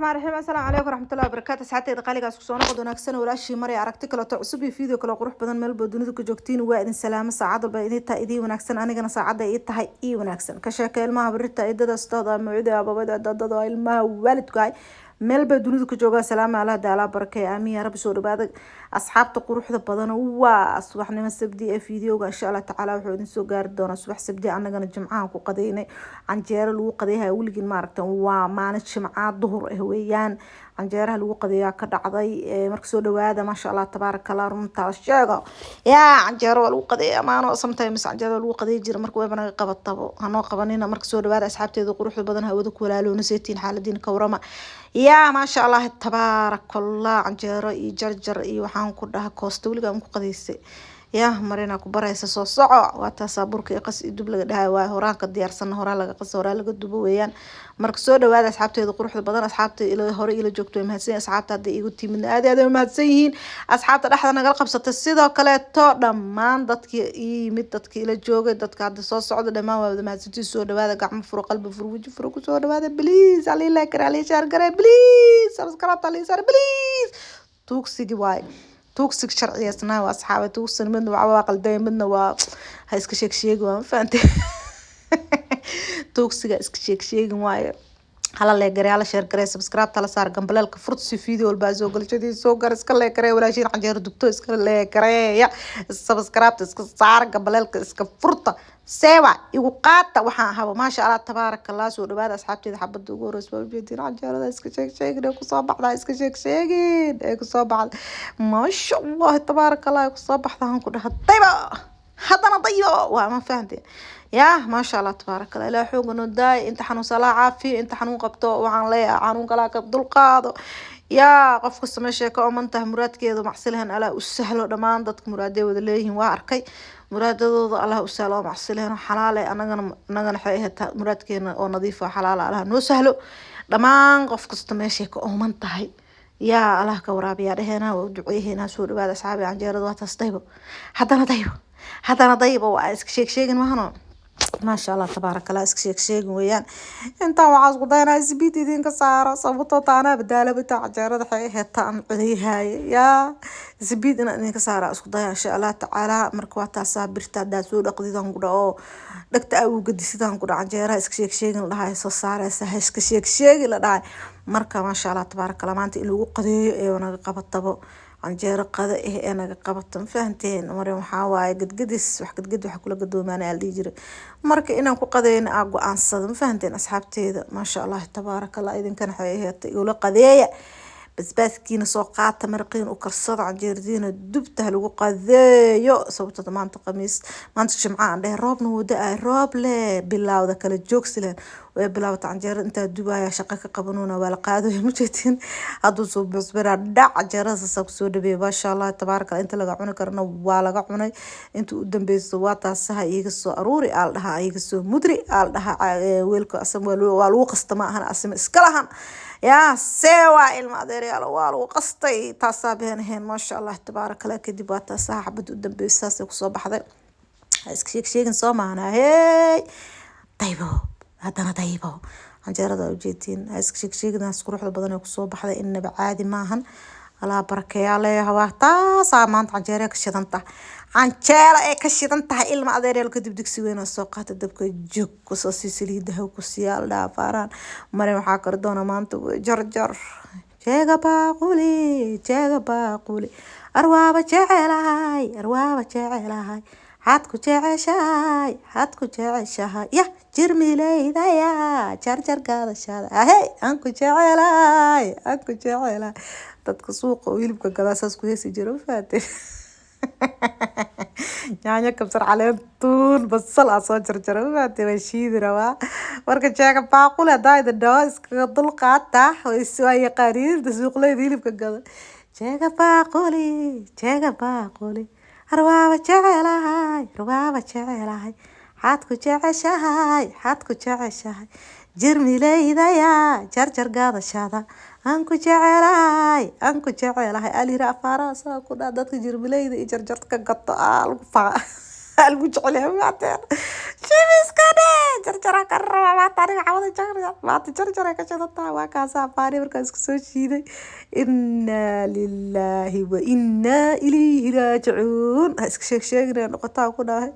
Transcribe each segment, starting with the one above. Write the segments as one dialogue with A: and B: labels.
A: الرحمن الرحيم السلام عليكم ورحمة الله وبركاته ساعتي دقالي سكسونا قد وناكسنا ولا شيء مري عرفتي كلا تعصبي فيديو كلا قروح بدن مال بدون ذوك جوكتين وإذن سلام ساعات الباقي تأيدي وناكسن أنا جنا ساعات إيه إيه وناكسن كشكل ما بريت تأيد استاذ موعد أبا بدأ ضد الماء والد جاي meel baa dunida ku jooga salaam ala daala barakay aamiin ya rabbi soo dhawaada asxaabta quruxda badan waa subaxnimo sabdi ee fiidiyoga insha Allah taala wuxuu idin soo gaari doonaa subax sabdi anagana jimcaha ku qadeynay canjeero lagu qadeeyaa wiligin maaragtan waa maalin jimca duhur ah weeyaan canjeeraha lagu qadeeyaa ka dhacday marka soo dhawaada maasha Allah tabarakallah runta sheego yaa canjeero lagu qadeeyaa maano sometimes canjeero lagu qadeey jira marka way banaga qabatabo hanoo qabanina marka soo dhawaada asxaabteeda quruxda badan hawada ku walaaloona seetiin xaaladina ka warama يا ما شاء الله تبارك الله عنجرة يجرجر وحان كلها كوستولي قام قديسي يا مرينا كبريس سو صعو وتصابرك يقص دبل دها وهراك ديارسن هورا لغا قص هورا لغا دبو ويان marka soo dhawaada asxaabteeda quruxda badan asxaabta ila hore ila joogto ee mahadsan asxaabta hadda igu timid aad aad mahadsan yihiin asxaabta dhaxda nagal qabsatay sidoo kale to dhamaan dadkii yimid dadkii ila joogay dadka hadda soo socda dhamaan waa mahadsantii soo dhawaada gacmo furo qalbi furo waji furo ku soo dhawaada please ali like ali share gare please subscribe ali share please tuugsigi waay توكسيك شرعي سنا واصحابي توكسن من وعواقل دايما من هاي اسك شيك ما فهمتي توكسيك اسك شيك واي هلا لا غري على شير غري سبسكرايب تلا صار جنبلك فرص فيديو البازو قال جدي سو غر اسك لا غري ولا شي عنجر دكتور اسك لا غري يا سبسكرايب اسك صار جنبلك اسك فرطه سوا يوقات waxaan habo ma sha Allah tabaaraka Allah soo dhawaada asxaabteeda xabad ugu horeys waa jeedin canjeerada iska sheeg ku soo baxda iska sheegin ee ku soo baxda ma sha Allah tabaaraka Allah ku soo baxda han ku dhahdayba hadana dayo waa ma fahanteen يا ما شاء الله تبارك الله لا حوق انه داي انت حنون صلاة عافية انت حنون قبطو وعن ليه عنون قلاك بدل قاضو يا قف قسم الشيكة ومنته مراد كيدو محصلهن ألا أسهلو دمان دادك مرادي ودليهن واركي مراد دادو الله أسهلو محصلهن حلالي أنا حقيقة مراد كينا ونظيفة حلالة الله نسهلو دمان قف قسم الشيكة ومنته يا الله كورابي يا رهنا ودعيهنا سوري بعد أصحابي عن جيرد واتستيبو حتى أنا طيبة واسك شيك ما هنو ما شاء الله تبارك الله اسك شيك ويان انت وعاز قضينا زبيدي دين كسارة صبطو طانا بدالة بتاع جارد حقيقة طعم هاي يا زبيدنا اني كسارة اسك ضيا ان شاء الله تعالى مركواتا صابرتا داسو لقدي دان قدو دكت او قدي سيدان قدو عن جارة اسك شيك لها يسو سارة اسك شيك لها مركا ما شاء الله تبارك الله ما انت إلو قدي وانا قبطبو canjeero qada eh anaga qabatan fahanteen maray waxa waay gadgadis wax gadgad wax kula gadoomaana al dhijir marka inaan ku qadeyna aa go'aansado fahanteen asxaabteeda ma sha Allah tabaarakallah idinkan xayeeyay ula qadeeya basbaaskiina soo qaata marqiin u karsada canjeerdiina dubta lagu qadeeyo sababta maanta qamiis maanta jimcaan dheer roobna wada ay roob le bilawda kala joogsileen way bilawta canjeer inta dubaya shaqo ka qabanuna wala qaado ma jeetin haduu soo basbara dhac canjeerada sab soo dhabeey ma sha Allah tabaaraka inta laga cuni karna waa laga cunay inta u dambeeyso waa taasaha iyaga soo aruuri aal dhaha iyaga soo mudri aal dhaha weelka asam waa lagu qastama ahan asma iska lahan يا سوا المقدري على والو قصتي تصابين هين ما شاء الله تبارك الله كدبات صاحب قدام بيساس وصباح هذا اسك شيك نصوم معنا هي طيبو هذا طيبو عنجرة وجيتين اسك شيك ناس كروح البدن وصباح هذا إن بعادي معهن الله بركة عليه هوا صامن عنجرة كشدنته عنجرة كشدنته المقدري على كدب دكسوين السوقات الدبك جوك وصوصي سليده وكسيال دا فاران مريم حاكر دونا مانتو جرجر جيغا باقولي أروابا جعلاي حاتكو جعشاي يا جرمي ليدا يا جرجر قادا شادا هاي أنكو جعلاي dadka suuqa hilibka gadaasaas ku heesi jiro faate yaanya kabsar caleen tuun basal soo jarjaro faate way shiidi rabaa marka jeega baaqul hadaayda dhaw iska dul qaata way soo yaqaaniin suuqleyda hilibka gada jeega baaquli arwaaba jecelahay حاتكو جعشاي جرمي ليدايا جرجر قاضي شادا أنكو جعلاي ألي رافارا ساكو دادك جرمي ليدا جرجرتك قطع القفا المجعلة ما تعرف شيبس كده جرجرة كرة ما تعرف عوض جرجرة ما تجرجرة كذا طاوة كاسة فاري مركز كسوشيدي إنا لله وإنا إليه راجعون شيك شيك نقطة كنا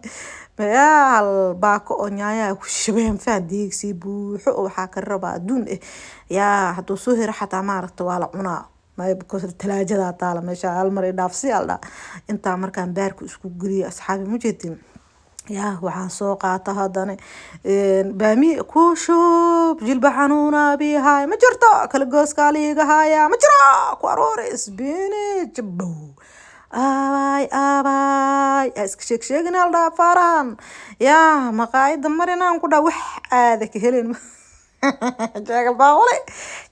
A: يا الباكو نيايا وشبهم فاديك سيبو حقو حاك الربا دون يا حتى سهر حتى ما رحت ولا عنا ما يبكوا الثلاجة طالع مش المرة نفسي الله انت مركان بارك اسكو غري اصحابي مجدين يا waxaan soo qaata hadana baami ku shub jilba xanuuna bihay ma jirto kala gooskaaliga haya ma jiro ku aroor isbiini jabbo aabay iska sheegna alda faran ya maqaayada marinaan ku dhaa wax aad ka helin jaga baaqole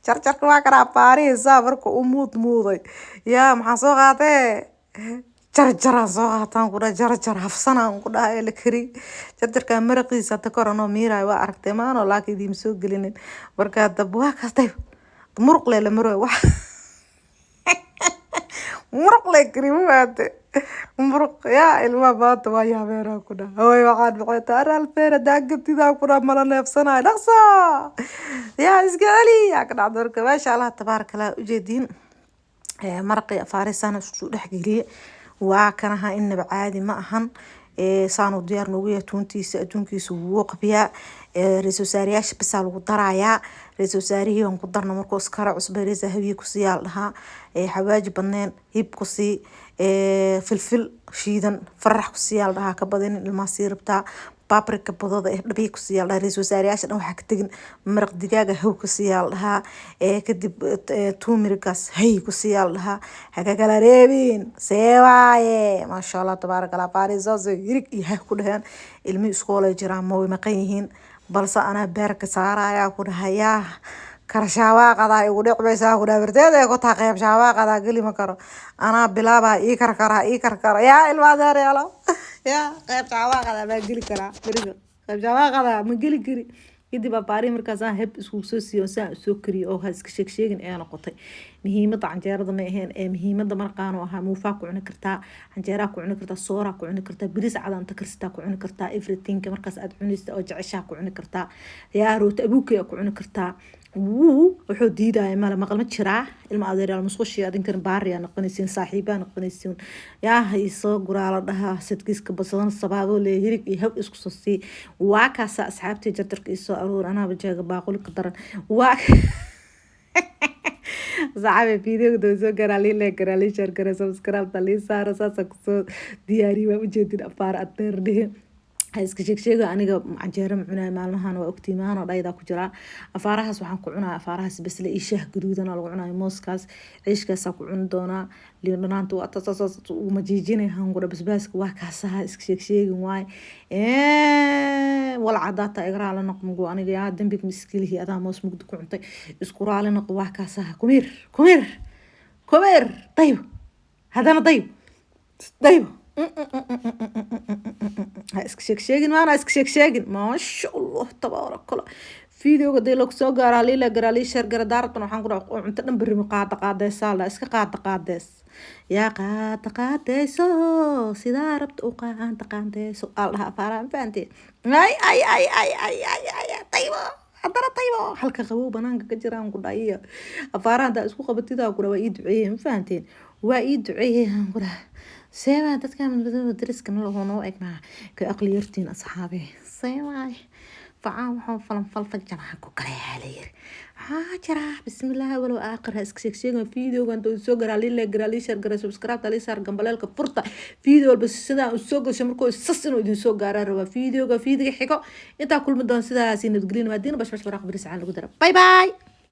A: jarjarka waa kara baariisa marka uu muuday ya maxaan soo qaatay jarjar soo qaataan ku dhaa jarjar hafsanaan ku dhaa ee la kari jarjarka maraqiisa ta korano miiray waa aragtay maano laakiin diim soo gelinin marka dab waa kastay muruq la maro wax muruq la kari waad muruq ya ilma baad waa yaabeera ku dhaa hooy waxaan baxay taral feera daagtida ku dhaa mala neefsanay dhaqsa ya isgaali ya ka dhacdo maasha Allah tabaarakallah ujeedin marqi faarisana isku dhex geliye waa kanaha inaba caadi ma ahan saanu diyaar noogu yahay tuntiisa adduunkiisa wuu qabiyaa ra'iisul wasaarayaasha bisaa lagu darayaa ra'iisul wasaarihii aan ku darno markuu iskara cusbay ra'iisul hawiye ku siyaal dhahaa xawaaji badneen hib ku sii filfil shiidan farax ku siyaal dhahaa ka badan ilma siirabta paprika badada dhabiy ku siyaal dhahaa ra'iisul wasaarayaasha dhan waxa ka tagin maraq digaaga haw ku siyaal dhahaa kadib tuumirigaas hay ku siyaal dhahaa haga kala reebin seewaaye maasha Allah tabaarakallah faarisaas yirig iyo ku dhahan ilmi iskoolay jiraan ma way maqan yihiin balse ana beerka saaraya ku dhahayaa karshawaaqada ugu dhicbaysaa ku dhabarteeda ku taqeeb shawaaqada gali ma karo ana bilaaba ii karkara yaa ilmadeer yalo ya qeyb shawaaqada ma gali kara bariga qeyb shawaaqada ma gali kari kadib baari markaas aan heb isku soo siiyo saa soo kariyo oo iska sheegin ee noqotay muhiimada canjeerada ma ahayn ee muhiimada markaan oo ahaa muufa ku cuni kartaa canjeera ku cuni kartaa soora ku cuni kartaa bariis cad anta karsata ku cuni kartaa everything markaas aad cunaysto oo jeceshaa ku cuni kartaa yaa roota abuukay ku cuni kartaa wuxuu diidaay mala maqal ma jiraa ilma adeeral musqushi adinkan baariya noqonaysiin saaxiibaa noqonaysiin yaa hayso guraala dhaha sadkiiska basadan sabaabo lee hirig iyo hab isku soo sii waa kaasa asxaabtii jarjarka isoo aroor anaa bajeega baaquli ka daran waa صعب فيديو دوزو قرالي لي قرالي شير قرا سبسكرايب تلي سارة ساسا كسو دياري وجدين أفار أتر ده iska sheeg aniga canjeero cunaa maalmahan waa ogtiimaan oo dhayda ku jira afaarahaas waxaan ku cunaa afaarahaas bas la ishaah gaduudan lagu cunaa mooskaas ciishkaas ku cun doona liindhanaanta waa tasaas u majiijinay hangura basbaaska waa kaasaha iska sheegin waay wala cadaata igraa la noqmo aniga yaa dambig miskiilihii adaa moos mugdi ku cuntay isku raali noqo waa kaasaha kumir طيب hadana طيب iska sheegin maana iska sheegin maasha Allah tabaarak Allah fiidiyowga day loo soo gaaraa leela garaali shar garadaartan waxaan ku dhaco cunto dhan bari qaadaysaa la iska qaadays yaa qaadayso sida rabto u qaadayso Allah faaraan faante ay tayba hadana tayba halka qabow banaanka ka jiraan ku dhaaya afaaranta isku qabatida ku dhawa ii duceeyeen faanteen waa ii duceeyeen ku dhaha سيما dadka madmadowga dariska nalaho noo egnaa ka aqli yartiin asxaabe seemaay facaan waxaan falfal janaha ku kala yaalay jira bismillaah walow aakhir iska sheegay fiidiyowgan doo soo garaali share garay subscribe tali saar gambaleelka furta fiidiyo walba sidaa u soo gasho markoo sas inuu idin soo gaaraa raba fiidiyoga xigo inta kulma doon sidaas inad gelin waadiina bash waraaq biris aan lagu dara bye